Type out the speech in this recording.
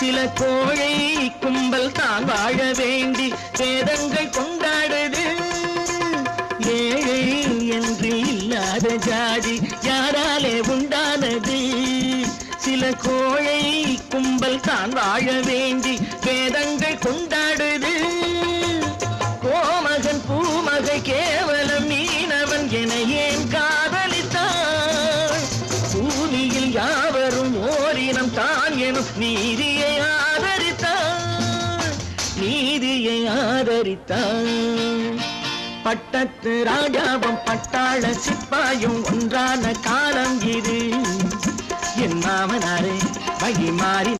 சில கோழை கும்பல் தான் வாழ வேண்டி வேதங்கள் கொண்டாடுது. ஏழை என்று இல்லாத ஜாதி யாராலே உண்டானது? சில கோழை கும்பல் தான் வாழ வேண்டி வேதங்கள் கொண்டாடுது. கோமகன் பூமகை கேவலம் மீனவன் என ஏன் காதலித்தான்? பூமியில் யாவரும் ஓரினம் தான் எனும் நீதியை ஆதரித்தான், நீதியை ஆதரித்தான். பட்டத்து ராஜாவும் பட்டாள சிப்பாயும் ஒன்றான காலம் இது. என் மாமனாரே வகி மாறி